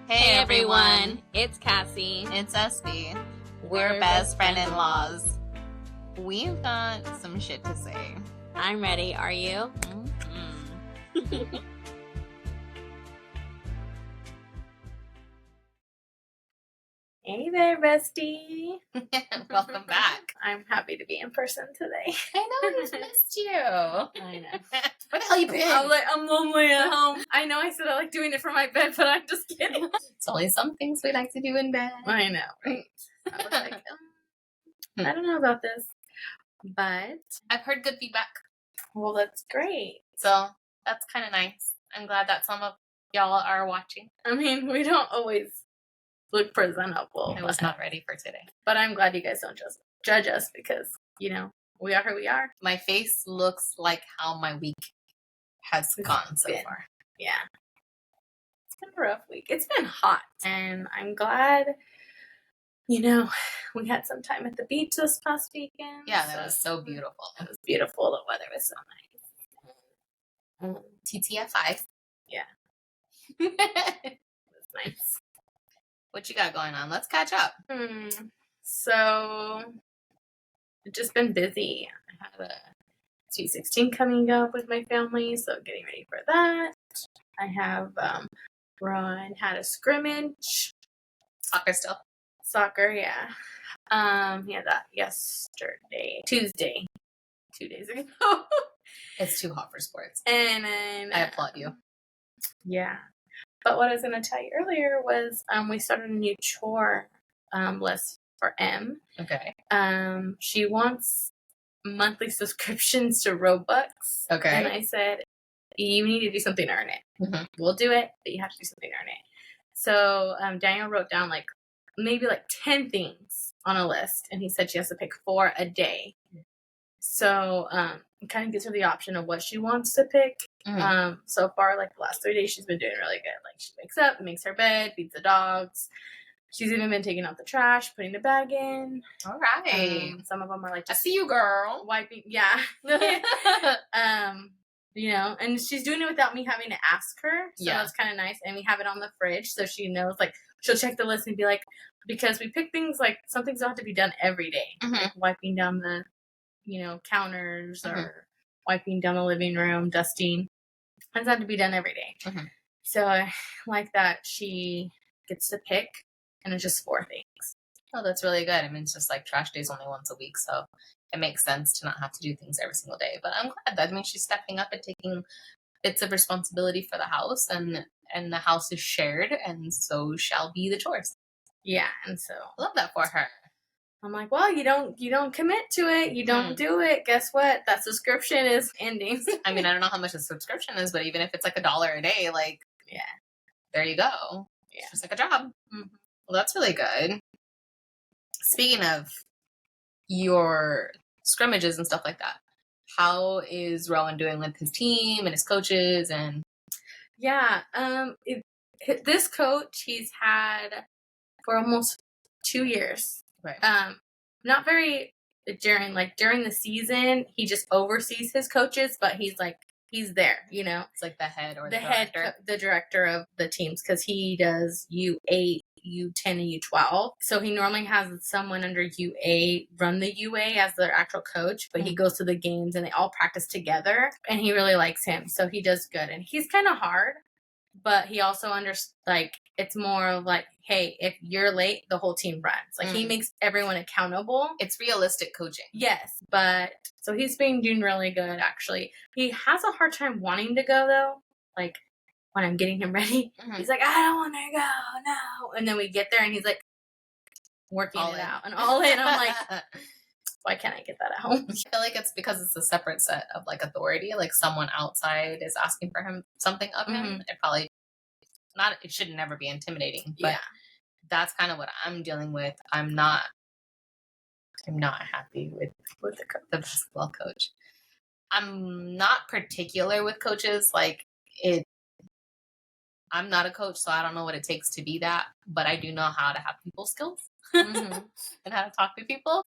Hey everyone, it's Kassie. It's Espy. We're best friend-in-laws. We've got some shit to say. I'm ready, are you? Mm-hmm. Hey there, bestie. Welcome back. I'm happy to be in person today. I know, we've missed you. I know. Where the hell you been? I'm lonely at home. I know I said I like doing it from my bed, but I'm just kidding. It's only some things we like to do in bed. I know, right? I was like, I don't know about this, but I've heard good feedback. well, that's great. So that's kind of nice. I'm glad that some of y'all are watching. I mean, we don't always look presentable. I was not ready for today. But I'm glad you guys don't just judge us because, you know, we are who we are. My face looks like how my week has gone so far. Yeah. It's been a rough week. It's been hot. And I'm glad, you know, we had some time at the beach this past weekend. Yeah, that was so beautiful. It was beautiful. The weather was so nice. TTFI. Yeah. It was nice. What you got going on? Let's catch up. So, I've just been busy. I had a Sweet 16 coming up with my family, so getting ready for that. I have Ron had a scrimmage. Soccer still? Soccer, yeah. He had that Tuesday, 2 days ago. It's too hot for sports. And then I applaud you. Yeah. But what I was going to tell you earlier was we started a new chore list for M. Okay. She wants monthly subscriptions to Robux. Okay. And I said, you need to do something to earn it. Mm-hmm. We'll do it, but you have to do something to earn it. So Daniel wrote down maybe 10 things on a list, and he said she has to pick 4 a day. So it kind of gives her the option of what she wants to pick. Mm-hmm. So far, the last 3 days, she's been doing really good. She wakes up, makes her bed, feeds the dogs. She's even been taking out the trash, putting the bag in. All right. Some of them are I just see you, girl. wiping. Yeah. You know, and she's doing it without me having to ask her. So that's kind of nice. And we have it on the fridge, so she knows, she'll check the list and be like, because we pick things some things don't have to be done every day. Mm-hmm. Like wiping down the, counters or wiping down the living room, dusting. It doesn't have to be done every day. Mm-hmm. So I like that she gets to pick, and it's just 4 things. Oh, that's really good. I mean, it's just trash day's only once a week, so it makes sense to not have to do things every single day. But I'm glad that she's stepping up and taking bits of responsibility for the house, and the house is shared, and so shall be the chores. Yeah, and so I love that for her. I'm like, well, you don't commit to it, you don't do it. Guess what? That subscription is ending. I mean, I don't know how much the subscription is, but even if it's $1 a day, there you go. Yeah, it's just like a job. Mm-hmm. Well, that's really good. Speaking of your scrimmages and stuff like that, how is Rowan doing with his team and his coaches? And this coach he's had for almost 2 years. Right. Not very during the season. He just oversees his coaches, but he's there. It's like the head or the director. the director of the teams, because he does U8, U10, and U12. So he normally has someone under UA run the UA as their actual coach, but he goes to the games and they all practice together, and he really likes him. So he does good, and he's kind of hard, but he also it's more of hey, if you're late, the whole team runs. He makes everyone accountable. It's realistic coaching. Yes, but so he's been doing really good, actually. He has a hard time wanting to go, though. When I'm getting him ready, he's like, I don't want to go, no. And then we get there, and he's working all it out. And all in, I'm like, why can't I get that at home? I feel like it's because it's a separate set of authority. Someone outside is asking for him something of him. It probably it should never be intimidating, but that's kind of what I'm dealing with. I'm not happy with the basketball coach. I'm not particular with coaches. I'm not a coach, so I don't know what it takes to be that, but I do know how to have people skills and how to talk to people.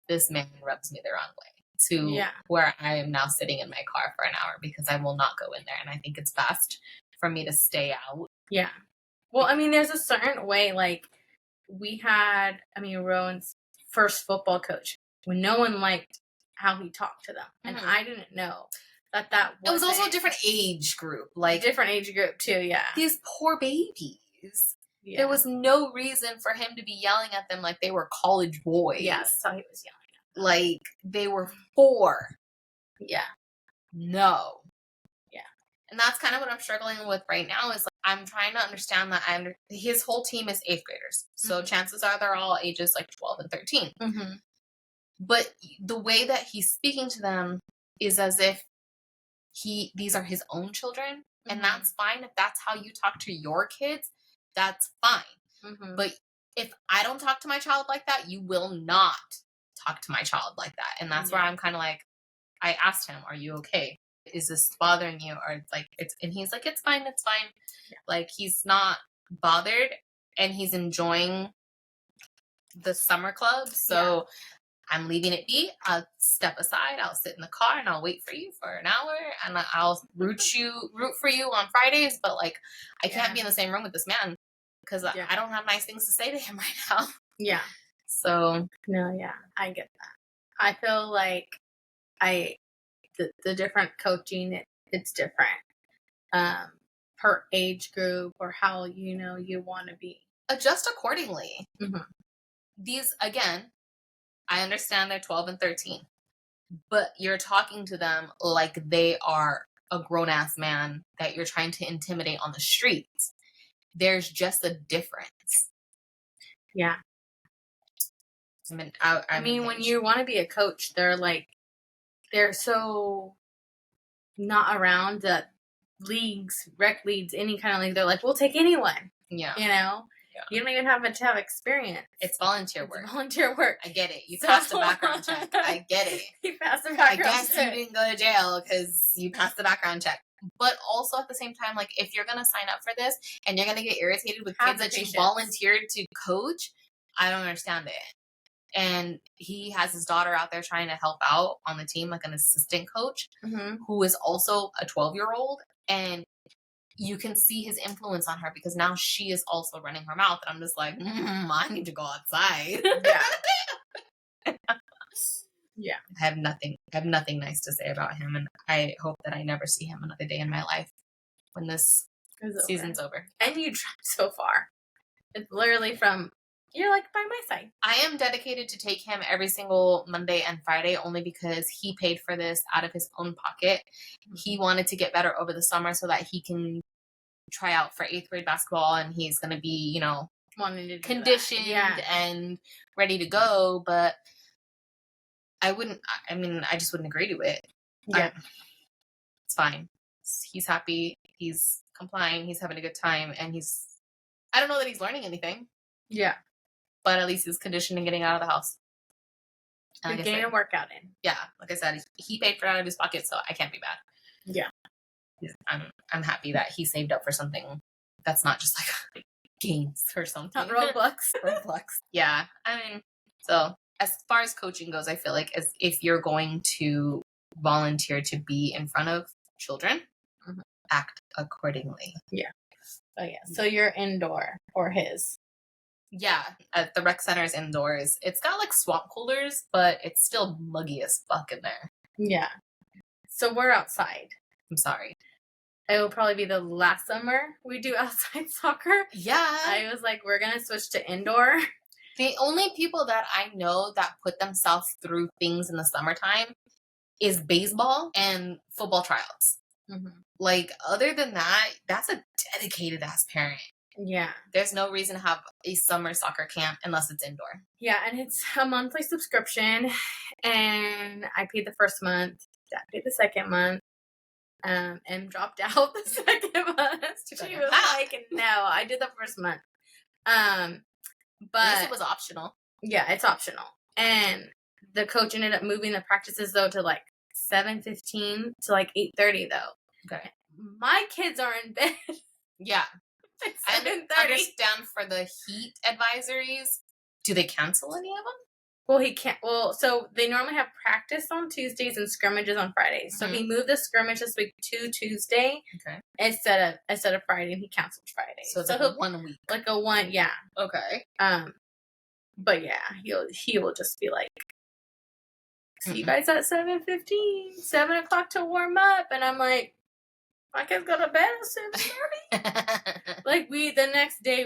This man rubs me the wrong way to where I am now sitting in my car for an hour because I will not go in there. And I think it's best for me to stay out. Yeah. Well, I mean, there's a certain way, like, we had, Rowan's first football coach, when no one liked how he talked to them. And I didn't know that it was also a different age group. Like, different age group, too, yeah. These poor babies. Yeah. There was no reason for him to be yelling at them like they were college boys. Yeah, that's how he was yelling at them. Like, they were 4. Yeah. No. Yeah. And that's kind of what I'm struggling with right now is, like, I'm trying to understand that his whole team is 8th graders. So chances are they're all ages like 12 and 13. Mm-hmm. But the way that he's speaking to them is as if these are his own children. And that's fine. If that's how you talk to your kids, that's fine. Mm-hmm. But if I don't talk to my child like that, you will not talk to my child like that. And that's where I'm kind of like, I asked him, are you okay? Is this bothering you? Or like, and he's like, it's fine. It's fine. Yeah. Like, he's not bothered and he's enjoying the summer club. So I'm leaving it be. I'll step aside. I'll sit in the car and I'll wait for you for an hour and I'll root for you on Fridays. But like, I can't be in the same room with this man because I don't have nice things to say to him right now. Yeah. So. No, yeah, I get that. I feel like the different coaching, it's different. Per age group or how, you want to be. Adjust accordingly. Mm-hmm. These, again, I understand they're 12 and 13, but you're talking to them like they are a grown-ass man that you're trying to intimidate on the streets. There's just a difference. Yeah. I mean, when you want to be a coach, they're so not around that leagues, rec leagues, any kind of league. They're like, we'll take anyone. Yeah. Yeah. You don't even have to have experience. It's volunteer work. Volunteer work. I get it. You passed the background check. I get it. You passed the background check. I guess you didn't go to jail because you passed the background check. But also at the same time, like, if you're going to sign up for this and you're going to get irritated with kids that you volunteered to coach, I don't understand it. And he has his daughter out there trying to help out on the team, like an assistant coach, who is also a 12-year-old. And you can see his influence on her because now she is also running her mouth. And I'm just like, I need to go outside. Yeah. Yeah. I have nothing nice to say about him. And I hope that I never see him another day in my life when this season's over. And you tried so far. It's literally you're like by my side. I am dedicated to take him every single Monday and Friday only because he paid for this out of his own pocket. Mm-hmm. He wanted to get better over the summer so that he can try out for 8th grade basketball and he's going to be, wanting to conditioned and ready to go. But I just wouldn't agree to it. Yeah. It's fine. He's happy. He's complying. He's having a good time. And I don't know that he's learning anything. Yeah. But at least he's conditioned and getting out of the house. And getting a workout in. Yeah. Like I said, he paid for it out of his pocket, so I can't be mad. Yeah. I'm happy that he saved up for something that's not just like games or something. Not Roblox. Roblox. Yeah. So as far as coaching goes, I feel like if you're going to volunteer to be in front of children, act accordingly. Yeah. Oh yeah. So you're indoor for his. Yeah, at the rec center is indoors. It's got like swamp coolers, but it's still muggy as fuck in there. Yeah. So we're outside. I'm sorry. It will probably be the last summer we do outside soccer. Yeah. I was like, we're going to switch to indoor. The only people that I know that put themselves through things in the summertime is baseball and football tryouts. Mm-hmm. Like, other than that, that's a dedicated ass parent. Yeah. There's no reason to have a summer soccer camp unless it's indoor. Yeah, and it's a monthly subscription. And I paid the first month. Dad paid the second month. And dropped out the second month. She was like, no, I did the first month. But it was optional. Yeah, it's optional. And the coach ended up moving the practices, though, to like 7:15 to like 8:30, though. Okay. My kids are in bed. Yeah. I understand for the heat advisories. Do they cancel any of them? Well, he can't. Well, so they normally have practice on Tuesdays and scrimmages on Fridays. So he moved the scrimmage this week to Tuesday instead of Friday, and he canceled Friday. So it's like a 1 week. Like a one, yeah. Okay. But yeah, he will just be like, see you guys at 7:15, 7 o'clock to warm up, and I'm like, my kids go to bed at 7:30. Like the next day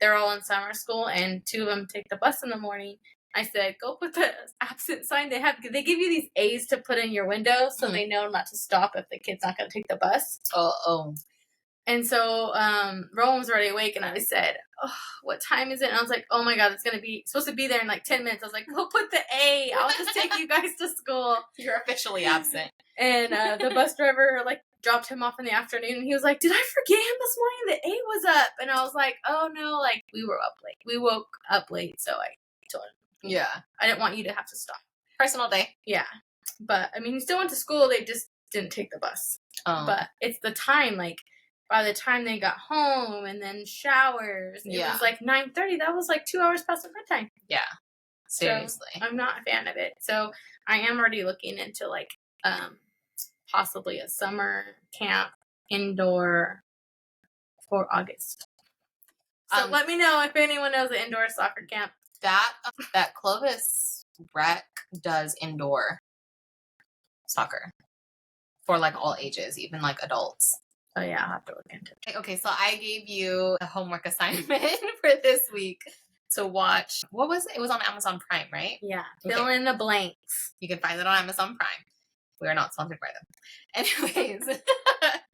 they're all in summer school, and 2 of them take the bus in the morning. I said, go put the absent sign. They give you these A's to put in your window so they know not to stop if the kid's not going to take the bus. Oh. And so Rowan was already awake, and I said, oh, what time is it? And I was like, oh my God, it's supposed to be there in like 10 minutes. I was like, go put the A. I'll just take you guys to school. You're officially absent. And the bus driver dropped him off in the afternoon, and he was like, did I forget him this morning? The A was up. And I was like, oh no, we were up late. We woke up late, so I told him. Yeah. I didn't want you to have to stop. Personal day. Yeah. But, I mean, he still went to school. They just didn't take the bus. Oh. But it's the time, by the time they got home and then showers, it was 9:30. That was 2 hours past the bedtime. Yeah. Seriously. So I'm not a fan of it. So I am already looking into possibly a summer camp indoor for August. So let me know if anyone knows an indoor soccer camp. That Clovis Rec does indoor soccer for all ages, even adults. Oh yeah, I'll have to look into it. Okay, so I gave you a homework assignment for this week to watch. What was it? It was on Amazon Prime, right? Yeah. Okay. Fill in the blanks. You can find it on Amazon Prime. We are not sponsored by them. Anyways,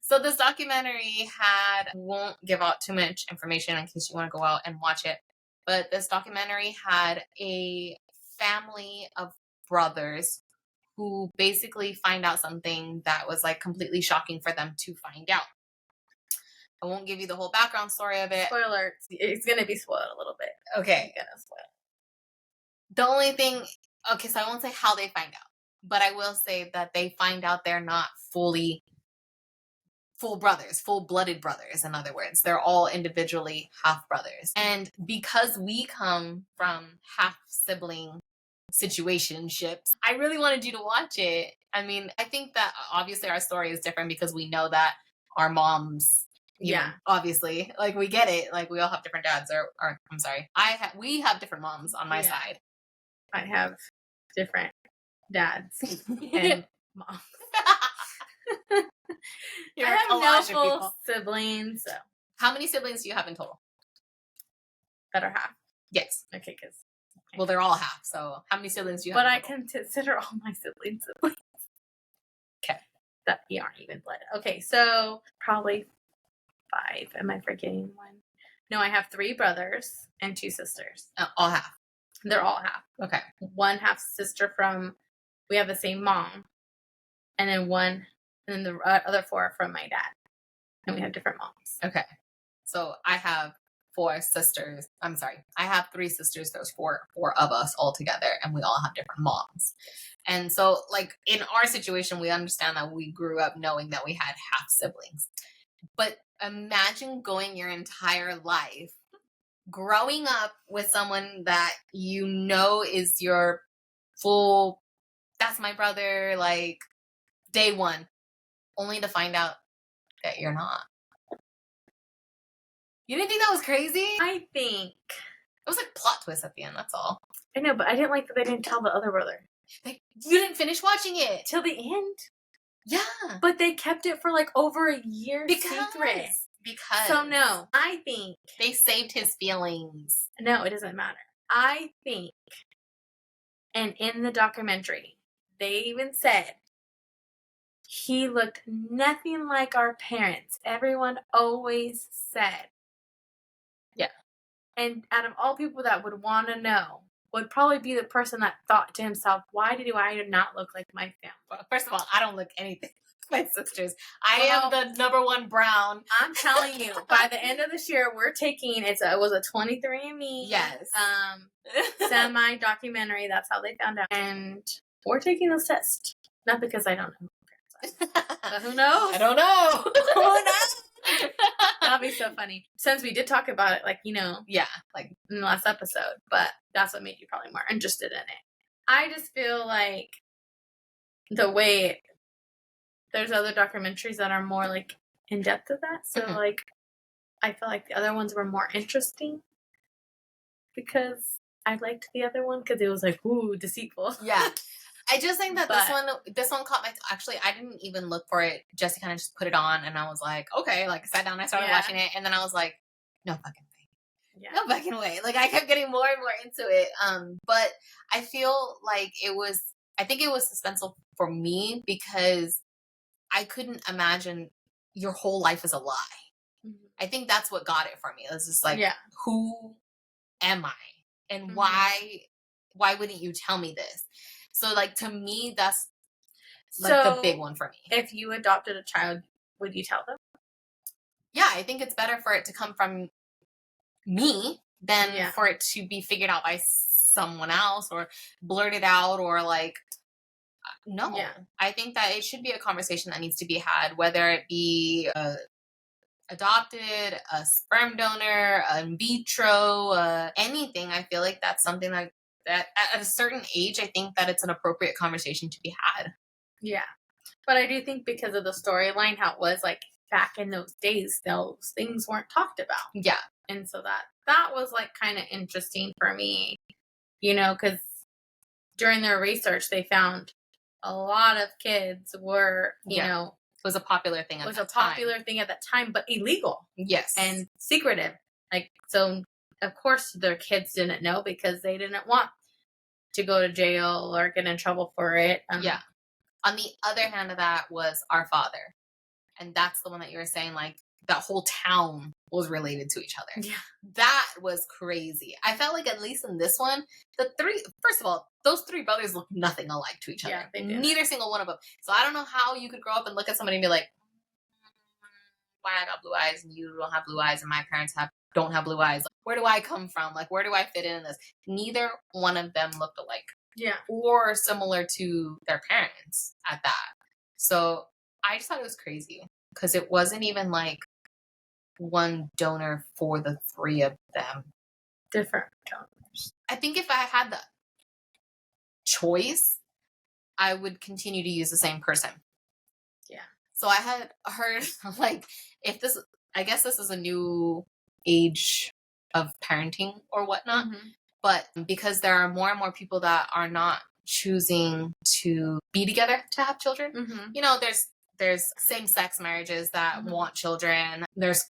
so this documentary won't give out too much information in case you want to go out and watch it, but this documentary had a family of brothers who basically find out something that was completely shocking for them to find out. I won't give you the whole background story of it. Spoiler. It's going to be spoiled a little bit. Okay. I'm gonna spoil. The only thing, so I won't say how they find out, but I will say that they find out they're not full brothers, full-blooded brothers, in other words. They're all individually half-brothers. And because we come from half-sibling situationships, I really wanted you to watch it. I mean, I think that obviously our story is different because we know that our moms, obviously, we get it. We all have different dads, or I'm sorry, we have different moms on my side. I have different dads and moms. I have no full siblings. So. How many siblings do you have in total? That are half. Yes. Okay, well, they're all half. So how many siblings do you have? But I can consider all my siblings. Okay. That you aren't even blood. Okay, so probably 5. Am I forgetting one? No, I have 3 brothers and 2 sisters. All half. They're all half. Okay. One half sister we have the same mom, and then the other 4 are from my dad, and we have different moms. Okay. So I have 4 sisters. I'm sorry. I have 3 sisters. There's 4 of us all together, and we all have different moms. And so, in our situation, we understand that we grew up knowing that we had half siblings. But imagine going your entire life growing up with someone that is your full, that's my brother, day one, only to find out that you're not. You didn't think that was crazy? I think it was plot twist at the end, that's all. I know, but I didn't like that they didn't tell the other brother. You didn't finish watching it till the end? Yeah. But they kept it for over a year secret. Because. So no, I think. They saved his feelings. No, it doesn't matter. I think, and in the documentary, they even said, he looked nothing like our parents. Everyone always said. Yeah. And out of all people that would want to know, would probably be the person that thought to himself, why do I not look like my family? Well, first of all, I don't look anything like my sisters. I am the number 1 brown. I'm telling you, by the end of this year, we're taking, it was a 23andMe. Yes. Semi-documentary. That's how they found out. And we're taking those tests. Not because I don't know who my parents are. But who knows? I don't know. Who knows? That'll be so funny. Since we did talk about it, like, yeah, like in the last episode, but that's what made you probably more interested in it. I just feel like the way there's other documentaries that are more like in depth of that. So like, I feel like the other ones were more interesting because I liked the other one because it was like, ooh, deceitful. Yeah. I just think that this one caught my, actually, I didn't even look for it. Jesse kind of just put it on and I was like, okay, like I sat down, I started watching it and then I was like, no fucking way. Yeah. No fucking way. Like I kept getting more and more into it. But I feel like I think it was suspenseful for me because I couldn't imagine your whole life is a lie. Mm-hmm. I think that's what got it for me. It was just like, who am I? And why wouldn't you tell me this? So, like, to me, that's, like, the big one for me. If you adopted a child, would you tell them? Yeah, I think it's better for it to come from me than for it to be figured out by someone else or blurted out or, like, no. Yeah. I think that it should be a conversation that needs to be had, whether it be adopted, a sperm donor, in vitro, anything. I feel like that's something that at a certain age, I think that it's an appropriate conversation to be had. Yeah. But I do think because of the storyline, how it was like back in those days, those things weren't talked about. Yeah. And so that was like kind of interesting for me, because during their research, they found a lot of kids were, it was a popular thing at that time, but illegal. Yes. And secretive. Like, so of course their kids didn't know because they didn't want to go to jail or get in trouble for it. Yeah. On the other hand of that was Our Father. And that's the one that you were saying, like, that whole town was related to each other. Yeah. That was crazy. I felt like, at least in this one, first of all, those three brothers look nothing alike to each other. Yeah, they did. Neither single one of them. So I don't know how you could grow up and look at somebody and be like, why I got blue eyes and you don't have blue eyes and my parents don't have blue eyes. Like, where do I come from? Like, where do I fit in this? Neither one of them looked alike. Yeah. Or similar to their parents at that. So I just thought it was crazy because it wasn't even like one donor for the three of them. Different donors. I think if I had the choice, I would continue to use the same person. Yeah. So I had heard, like, I guess this is a new age of parenting or whatnot, but because there are more and more people that are not choosing to be together to have children, there's same-sex marriages that want children. There's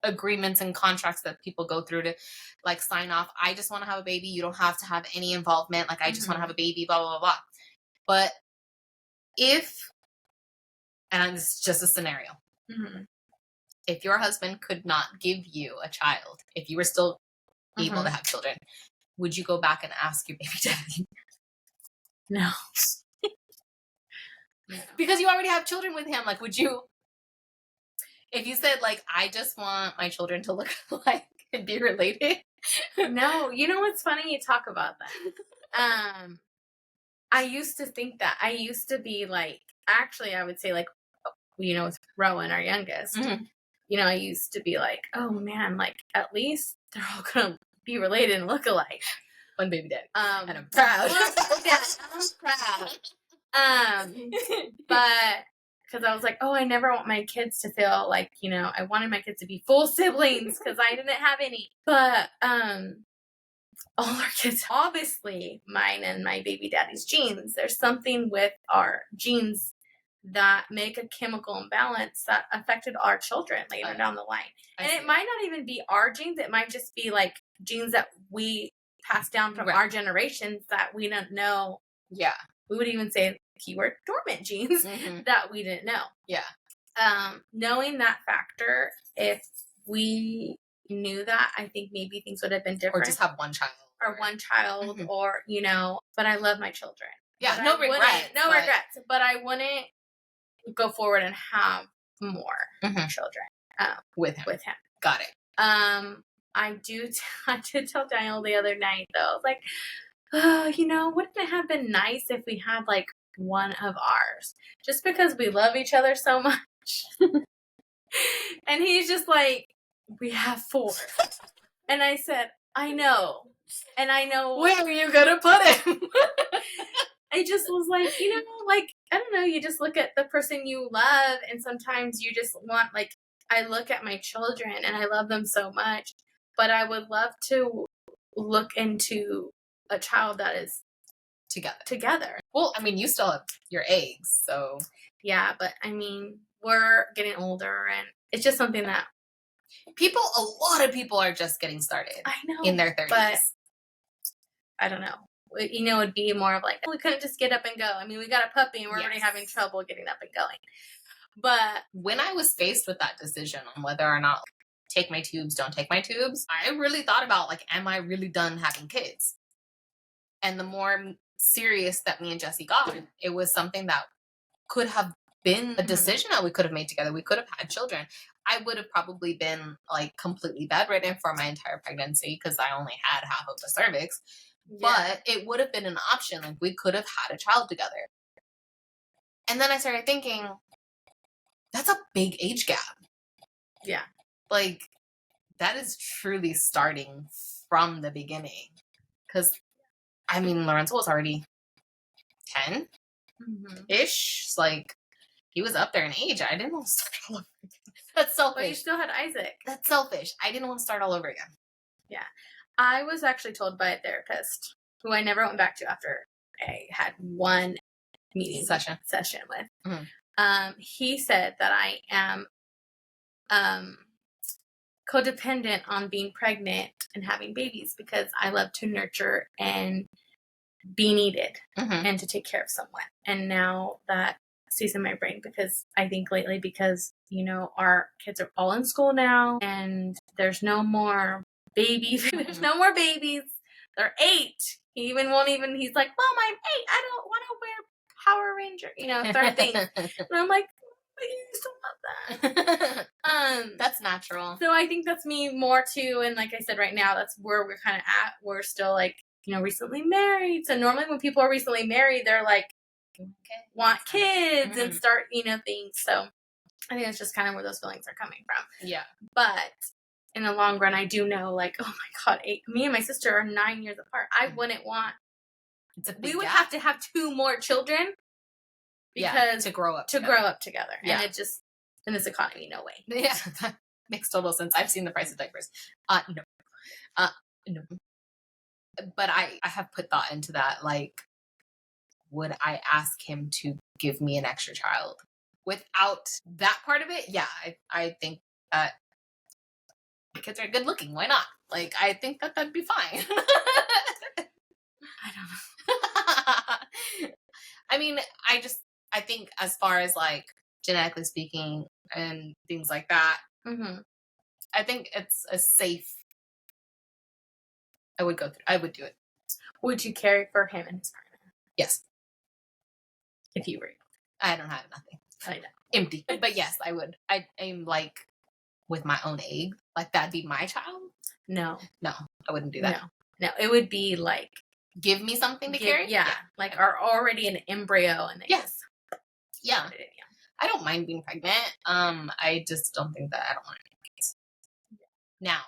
agreements and contracts that people go through to, like, sign off. I just want to have a baby. You don't have to have any involvement. Like, I just want to have a baby, blah, blah, blah, blah. But and it's just a scenario. If your husband could not give you a child, if you were still able to have children, would you go back and ask your baby daddy? No. Because you already have children with him. Like, would you, if you said, like, I just want my children to look like and be related? No. You know what's funny? You talk about that. I used to think that. I used to be like, actually, I would say, like, with Rowan, our youngest, I used to be like, oh man, like, at least they're all gonna be related and look alike. One baby daddy. And I'm proud. I'm proud. But because I was like, oh, I never want my kids to feel like, I wanted my kids to be full siblings because I didn't have any. But all our kids, obviously mine and my baby daddy's genes, there's something with our genes that make a chemical imbalance that affected our children later down the line. And it might not even be our genes. It might just be like genes that we passed down from our generations that we don't know. Yeah. We would even say keyword dormant genes that we didn't know. Yeah. Knowing that factor, if we knew that, I think maybe things would have been different. Or just have one child. Or, but I love my children. Yeah, but no regrets. But I wouldn't go forward and have more children with him. Got it. I did tell Daniel the other night, though. I was like, oh, wouldn't it have been nice if we had, like, one of ours? Just because we love each other so much. And he's just like, we have 4. And I said, I know. And I know. Where are you going to put him? I just was like, like, I don't know, you just look at the person you love, and sometimes you just want, like, I look at my children and I love them so much, but I would love to look into a child that is together. Well, I mean, you still have your eggs, so. Yeah, but I mean, we're getting older, and it's just something that a lot of people are just getting started. I know. In their 30s. But I don't know. It'd be more of like, we couldn't just get up and go. I mean, we got a puppy and we're already having trouble getting up and going. But when I was faced with that decision on whether or not take my tubes, don't take my tubes, I really thought about, like, am I really done having kids? And the more serious that me and Jesse got, it was something that could have been a decision that we could have made together. We could have had children. I would have probably been, like, completely bedridden for my entire pregnancy because I only had half of the cervix. But it would have been an option. Like, we could have had a child together. And then I started thinking, that's a big age gap. Yeah. Like, that is truly starting from the beginning. Because, I mean, Lorenzo was already 10-ish. It's like, he was up there in age. I didn't want to start all over again. That's selfish. But you still had Isaac. That's selfish. I didn't want to start all over again. Yeah. I was actually told by a therapist who I never went back to after I had one meeting session with. Mm-hmm. He said that I am codependent on being pregnant and having babies because I love to nurture and be needed and to take care of someone. And now that stays in my brain because I think lately because, our kids are all in school now and there's no more babies. There's no more babies. They're 8. He's like, Mom, I'm 8. I don't want to wear Power Ranger, certain things. And I'm like, but you still love that. That's natural. So I think that's me more too. And like I said, right now, that's where we're kind of at. We're still like, recently married. So normally when people are recently married, they're like, want kids and start, things. So I think that's just kind of where those feelings are coming from. Yeah. But in the long run, I do know, like, oh my God, me and my sister are 9 years apart. I wouldn't want. We would have to have 2 more children because to grow up together. Yeah. And it just in this economy, no way. Yeah, that makes total sense. I've seen the price of diapers. No. But I have put thought into that. Like, would I ask him to give me an extra child? Without that part of it, yeah, I think that the kids are good looking. Why not? Like, I think that that'd be fine. I don't know. I mean, I think as far as, like, genetically speaking and things like that, I think it's a safe. I would do it. Would you carry for him and his partner? Yes. If you were. I don't have nothing. I know. Empty. But yes, I would. I'm like, with my own egg, like, that'd be my child? No, I wouldn't do that. No, it would be like, give me something to carry? Yeah. Like, are already an embryo and they yes. Yeah. I don't mind being pregnant. I just don't think that I don't want any kids. Now,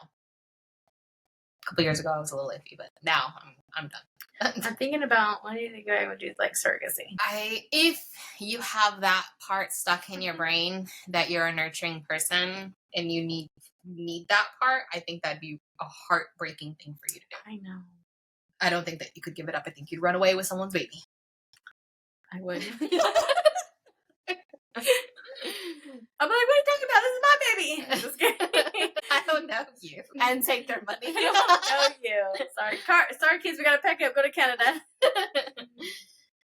a couple years ago I was a little iffy, but now I'm done. I'm thinking about, what do you think I would do with, like, surrogacy? If you have that part stuck in your brain that you're a nurturing person and you need that part, I think that'd be a heartbreaking thing for you to do. I know. I don't think that you could give it up. I think you'd run away with someone's baby. I would. I'm like, what are you talking about? This is my baby. I'm just kidding. I don't know you. And take their money. I don't know you. Sorry, kids. We got to pack up. Go to Canada.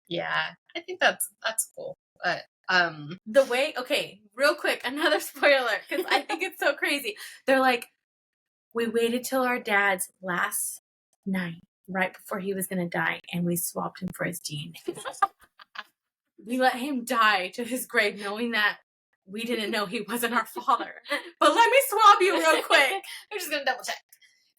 Yeah, I think that's cool. But real quick, another spoiler because I think it's so crazy. They're like, we waited till our dad's last night, right before he was going to die, and we swapped him for his DNA. We let him die to his grave knowing that we didn't know he wasn't our father. But let me swab you real quick. I'm just going to double check.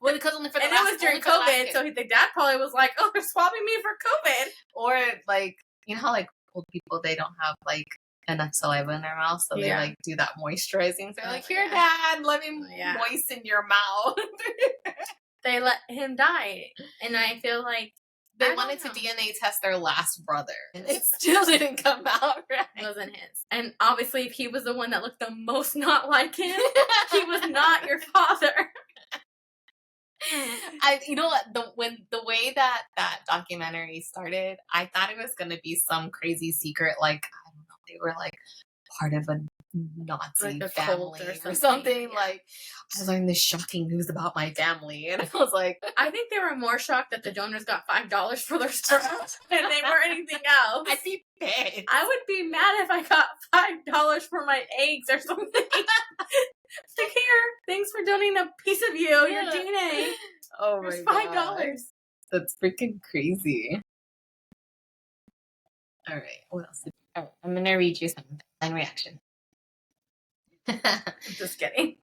Well, because only for the and it was during COVID, so the dad probably was like, oh, they're swabbing me for COVID. Or, like, you know how, like, old people, they don't have, like, enough saliva in their mouth, so they like do that moisturizing. They're like, "Here, Dad, let me moisten your mouth." They let him die, and I feel like they wanted to DNA test their last brother, and it still didn't come out right. It wasn't his, and obviously, if he was the one that looked the most not like him, he was not your father. You know what, the way that documentary started, I thought it was gonna be some crazy secret, like, I don't know, they were like part of a Nazi like family or something. Yeah. Like, I learned this shocking news about my family, and I was like, I think they were more shocked that the donors got $5 for their sperm than they were anything else. I'd be pissed. I would be mad if I got $5 for my eggs or something. Like, here, thanks for donating a piece of you, your DNA. Oh my god. $5. That's freaking crazy. All right, what else? All right, I'm gonna read you something. Line reaction. Just kidding.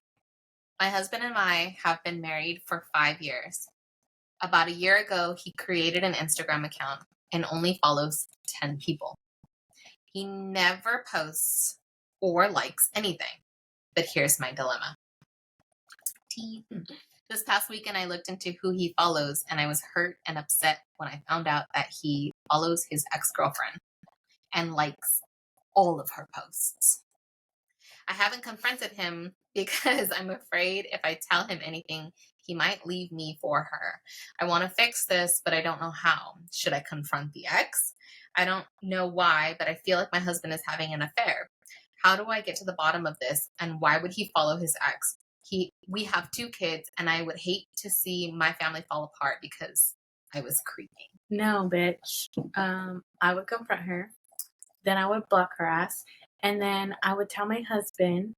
My husband and I have been married for 5 years. About a year ago, he created an Instagram account and only follows 10 people. He never posts or likes anything. But here's my dilemma. This past weekend, I looked into who he follows, and I was hurt and upset when I found out that he follows his ex-girlfriend and likes all of her posts. I haven't confronted him because I'm afraid if I tell him anything, he might leave me for her. I want to fix this, but I don't know how. Should I confront the ex? I don't know why, but I feel like my husband is having an affair. How do I get to the bottom of this, and why would he follow his ex? We have 2 kids, and I would hate to see my family fall apart because I was creeping. No, bitch. I would confront her. Then I would block her ass. And then I would tell my husband,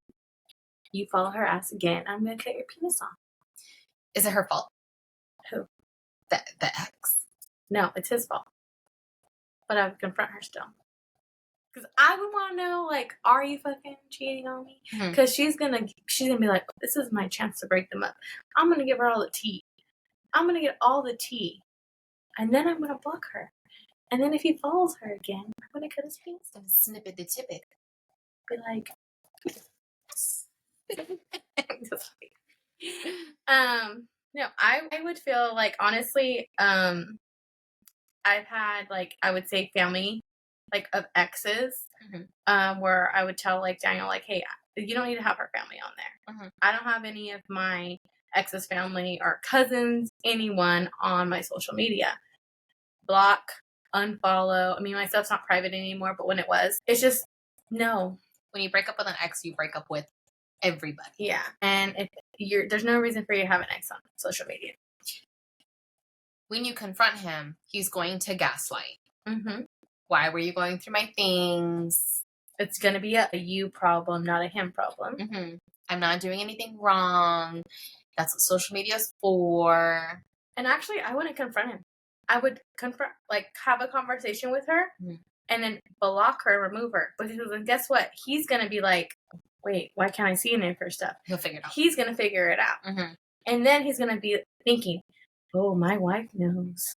you follow her ass again, I'm going to cut your penis off. Is it her fault? Who? The ex. No, it's his fault. But I would confront her still. Because I would want to know, like, are you fucking cheating on me? Because she's gonna be like, this is my chance to break them up. I'm going to give her all the tea. I'm going to get all the tea. And then I'm going to block her. And then if he follows her again, I'm going to cut his penis. I'm going to snip it the tip it. Be like... No, I would feel like, honestly, I've had, like, I would say family, like, of exes, where I would tell, like, Daniel, like, hey, you don't need to have her family on there. I don't have any of my ex's family or cousins, anyone on my social media. Block, unfollow. I mean, my stuff's not private anymore, but when it was, it's just, no. When you break up with an ex, you break up with everybody. Yeah. And if there's no reason for you to have an ex on social media. When you confront him, he's going to gaslight. Why were you going through my things? It's going to be a you problem, not a him problem. I'm not doing anything wrong. That's what social media is for. And actually, I wouldn't confront him. I would confront, like, have a conversation with her and then block her, remove her. Because then guess what? He's going to be like, wait, why can't I see any of her stuff? He'll figure it out. He's going to figure it out. And then he's going to be thinking, oh, my wife knows.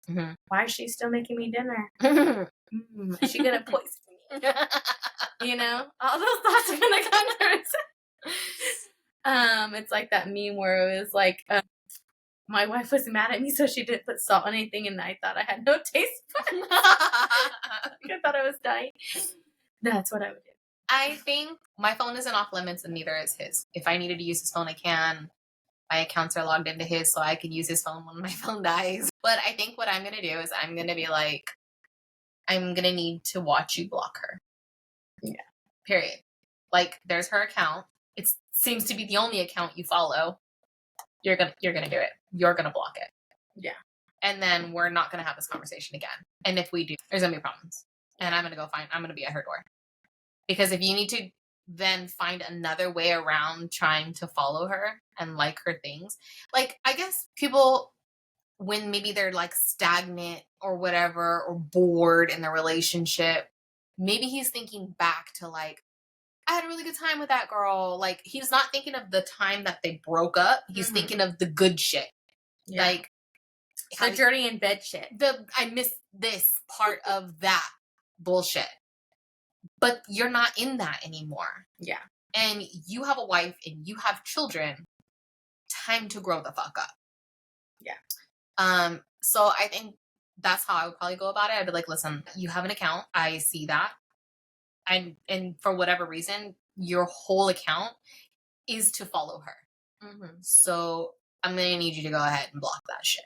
Why is she still making me dinner? Is she going to poison me? You know? All those thoughts are going to come through. It's like that meme where it was like, my wife was mad at me, so she didn't put salt on anything, and I thought I had no taste buds. I thought I was dying. That's what I would do. I think my phone isn't off limits, and neither is his. If I needed to use his phone, I can. My accounts are logged into his, so I can use his phone when my phone dies. But I think what I'm going to do is I'm going to be like, I'm going to need to watch you block her. Yeah. Period. Like, there's her account. It seems to be the only account you follow. You're gonna do it. You're gonna block it. Yeah. And then we're not gonna have this conversation again. And if we do, there's gonna be problems. And I'm gonna be at her door. Because if you need to then find another way around trying to follow her and like her things, like, I guess people, when maybe they're like stagnant or whatever, or bored in their relationship, maybe he's thinking back to like, I had a really good time with that girl. Like, he's not thinking of the time that they broke up. He's thinking of the good shit. Yeah. Like, the dirty in bed shit. I miss this part of that bullshit. But you're not in that anymore. Yeah. And you have a wife and you have children. Time to grow the fuck up. Yeah. So I think that's how I would probably go about it. I'd be like, listen, you have an account. I see that. And for whatever reason, your whole account is to follow her. Mm-hmm. So I'm going to need you to go ahead and block that shit.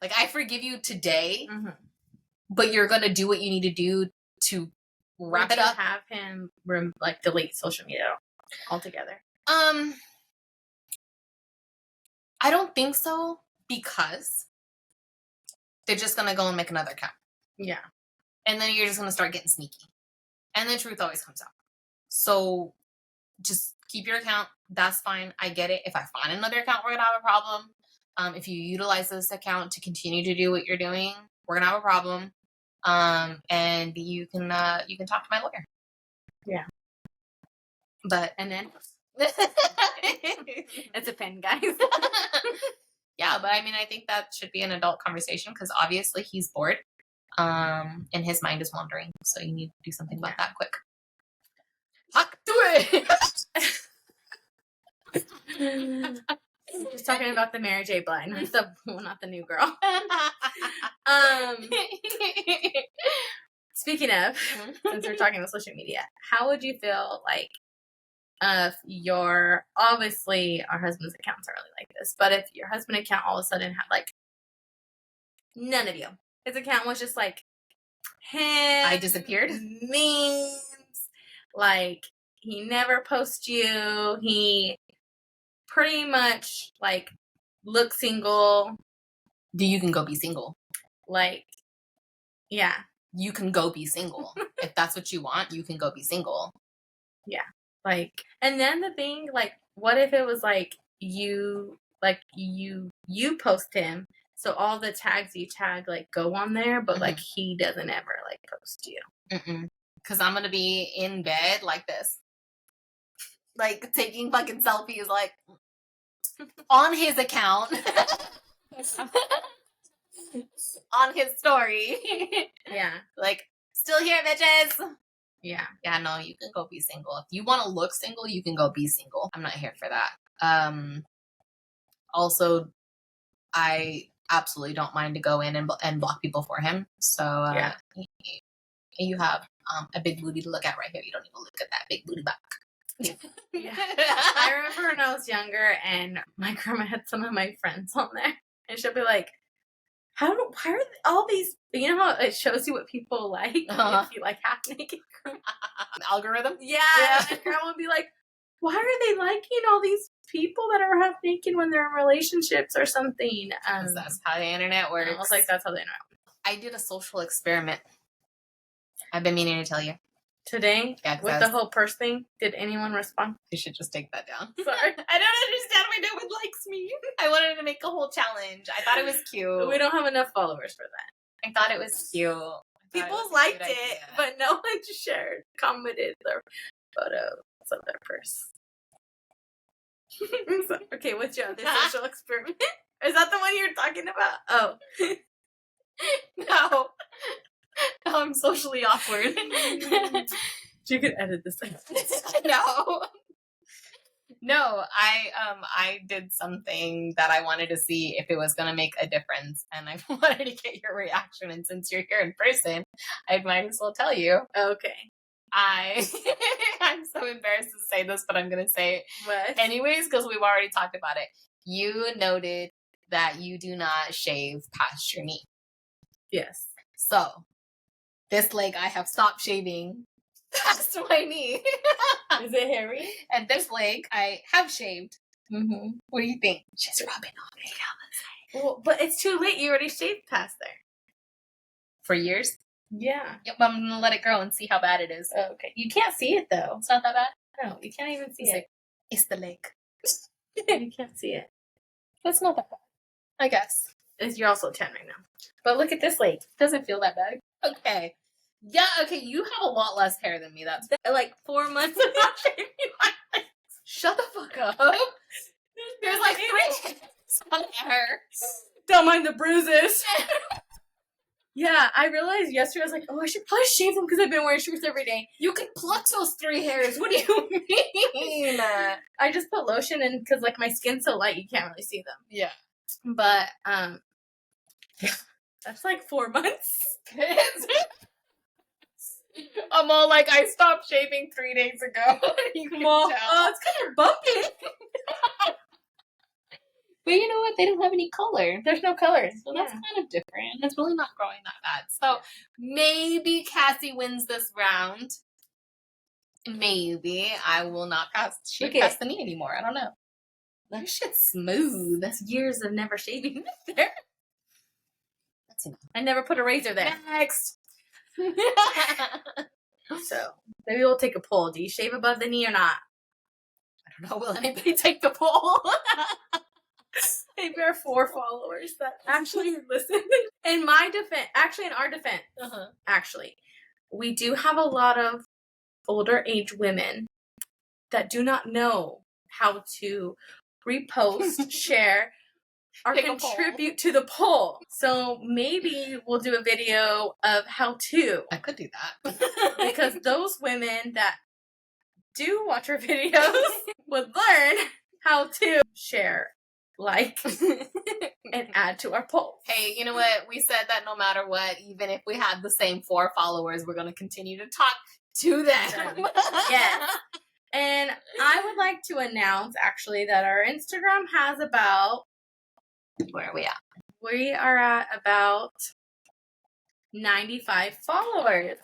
Like, I forgive you today, but you're going to do what you need to do to wrap it up. Have him like delete social media altogether? I don't think so, because they're just going to go and make another account. Yeah. And then you're just going to start getting sneaky. And the truth always comes out. So just keep your account. That's fine. I get it. If I find another account, we're going to have a problem. If you utilize this account to continue to do what you're doing, we're going to have a problem. And you can talk to my lawyer. Yeah. And then it's a pen, guys. Yeah, but I mean, I think that should be an adult conversation, because obviously he's bored. And his mind is wandering. So you need to do something about that quick. Talk to it. Just talking about the Mary J. Blige, not the new girl. Speaking of, since we're talking about social media, how would you feel like obviously our husband's accounts are really like this, but if your husband account all of a sudden had like none of you, his account was just like him, I disappeared, memes, like he never posts you, he pretty much like looks single. You can go be single. Like, yeah. You can go be single. If that's what you want, you can go be single. Yeah. Like, and then the thing, like, what if it was like you post him, so all the tags you tag like go on there, but like he doesn't ever like post you. Because I'm gonna be in bed like this, like taking fucking selfies, like on his account, on his story. Yeah. Like, still here, bitches. Yeah. Yeah, no, you can go be single. If you want to look single, you can go be single. I'm not here for that. Also, I absolutely don't mind to go in and block people for him. So, you have a big booty to look at right here. You don't need to look at that big booty back. Yeah. I remember when I was younger and my grandma had some of my friends on there, and she'll be like, why are all these, you know how it shows you what people like if you like half naked algorithm? Yeah. And grandma would be like, why are they liking all these people that are half naked when they're in relationships or something? That's how the internet works. I was like, that's how the internet works. I did a social experiment. I've been meaning to tell you. Today? Yeah, with the whole purse thing? Did anyone respond? You should just take that down. Sorry. I don't understand why no one likes me. I wanted to make a whole challenge. I thought it was cute. We don't have enough followers for that. I thought it was cute. People liked it, but no one commented their photos of their purse. Okay, what's your other social experiment? Is that the one you're talking about? Oh. No. No, I'm socially awkward. You could edit this out. No, I did something that I wanted to see if it was going to make a difference, and I wanted to get your reaction, and since you're here in person, I might as well tell you. Okay. I'm so embarrassed to say this, but I'm going to say it anyways, because we've already talked about it. You noted that you do not shave past your knee. Yes. So, this leg I have stopped shaving past my knee. Is it hairy? And this leg I have shaved. Mm-hmm. What do you think? She's rubbing on me. Well, but it's too late. You already shaved past there. For years? Yeah. Yep, I'm going to let it grow and see how bad it is. Oh, okay. You can't see it, though. It's not that bad? No, you can't even see it. It's the leg. You can't see it. That's not that bad, I guess. You're also 10 right now. But look at this leg. Doesn't feel that bad. Okay. Yeah, okay, you have a lot less hair than me. That's like 4 months of not shaving my legs. Shut the fuck up. There's like 3 on hair. Don't mind the bruises. Yeah, I realized yesterday, I was like, oh, I should probably shave them because I've been wearing shirts every day. You could pluck those 3 hairs. What do you mean? I just put lotion in because, like, my skin's so light, you can't really see them. Yeah. But, that's like 4 months. I'm all like, I stopped shaving 3 days ago. You can tell. Oh, it's kind of bumpy. But you know what? They don't have any color. There's no colors. So that's kind of different. It's really not growing that bad. So maybe Kassie wins this round. Maybe I will not shave past the knee anymore. I don't know. That shit's smooth. That's years of never shaving there. That's enough. I never put a razor there. Next. So maybe we'll take a poll. Do you shave above the knee or not? I don't know. Will anybody take the poll? Maybe our 4 followers that actually listen. In my defense, actually in our defense, actually, we do have a lot of older age women that do not know how to repost, share, or contribute to the poll. So maybe we'll do a video of how to. I could do that. Because those women that do watch our videos would learn how to share, like, and add to our poll. Hey, you know what? We said that no matter what, even if we had the same 4 followers, we're going to continue to talk to them. Yes. And I would like to announce, actually, that our Instagram has about... Where are we at? We are at about 95 followers.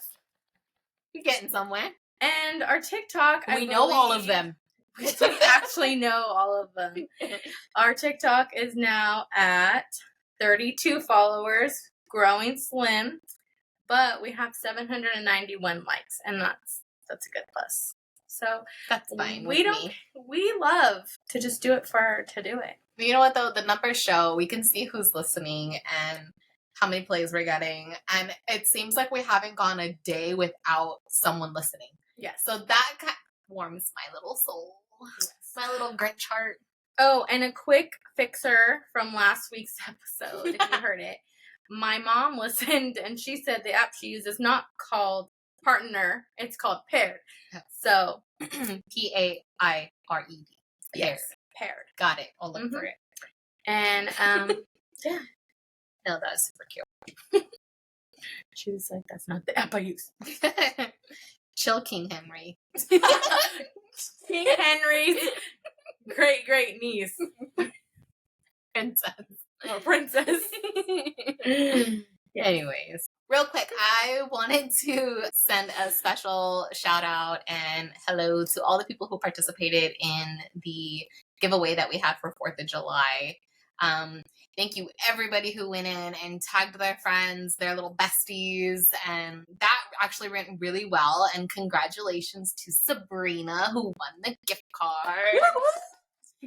You're getting somewhere. And our TikTok, we know all of them. We actually know all of them. Our TikTok is now at 32 followers, growing slim, but we have 791 likes, and that's a good plus. So that's fine. We love to just do it to do it. But you know what though? The numbers show. We can see who's listening and how many plays we're getting, and it seems like we haven't gone a day without someone listening. Yes. So that kind of warms my little soul. Yes. My little Grinch heart. Oh, and a quick fixer from last week's episode, if you heard it. My mom listened, and she said the app she uses is not called Partner. It's called Paired. So, Paired. Yes, Paired. Got it. I'll look for it. And, yeah. No, that was super cute. She was like, that's not the app I use. Chill King Henry. King Henry's great niece. Princess. Anyways, real quick, I wanted to send a special shout out and hello to all the people who participated in the giveaway that we had for 4th of July. Thank you everybody who went in and tagged their friends, their little besties, and that actually went really well. And congratulations to Sabrina who won the gift card.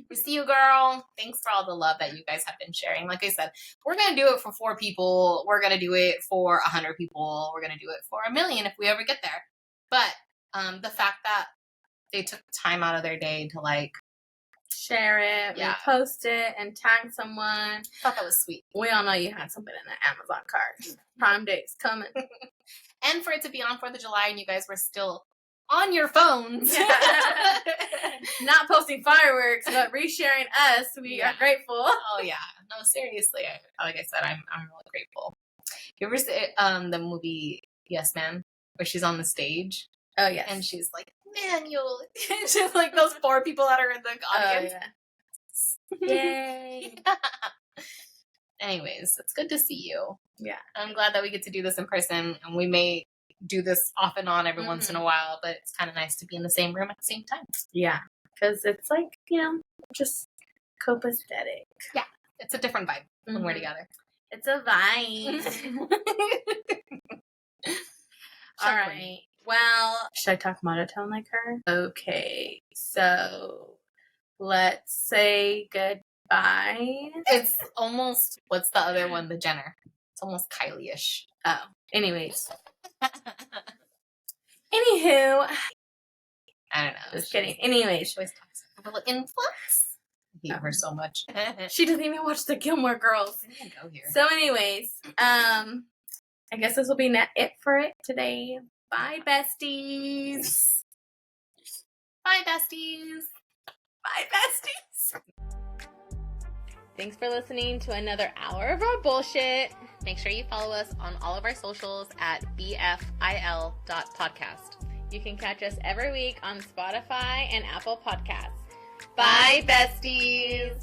We see you, girl. Thanks for all the love that you guys have been sharing. Like I said, we're going to do it for 4 people. We're going to do it for 100 people. We're going to do it for 1 million if we ever get there. But the fact that they took time out of their day to like share it, repost it, and tag someone. I thought that was sweet. We all know you had something in the Amazon cart. Prime Day's coming. And for it to be on 4th of July and you guys were still on your phones. Not posting fireworks, but resharing us. We are grateful. Oh, yeah. No, seriously. Like I said, I'm really grateful. You ever see the movie Yes Man, where she's on the stage? Oh, yes. And she's like, Manuel. She's like those 4 people that are in the audience. Oh, yeah. Yay. Anyways, it's good to see you. Yeah. I'm glad that we get to do this in person, and we may do this off and on every once in a while, but it's kind of nice to be in the same room at the same time. Yeah. Because it's like, just copacetic. Yeah. It's a different vibe when we're together. It's a vibe. All right. Well, should I talk monotone like her? Okay, so let's say goodbye. It's almost, what's the other one? The Jenner. It's almost Kylie-ish. Oh, anyways. Anywho. I don't know. Just kidding. Anyways. She always talks a little influx. I hate her so much. She doesn't even watch the Gilmore Girls. Go here. So anyways, I guess this will be it for it today. Bye, besties. Bye, besties. Bye, besties. Thanks for listening to another hour of our bullshit. Make sure you follow us on all of our socials at bfil.podcast. You can catch us every week on Spotify and Apple Podcasts. Bye, besties.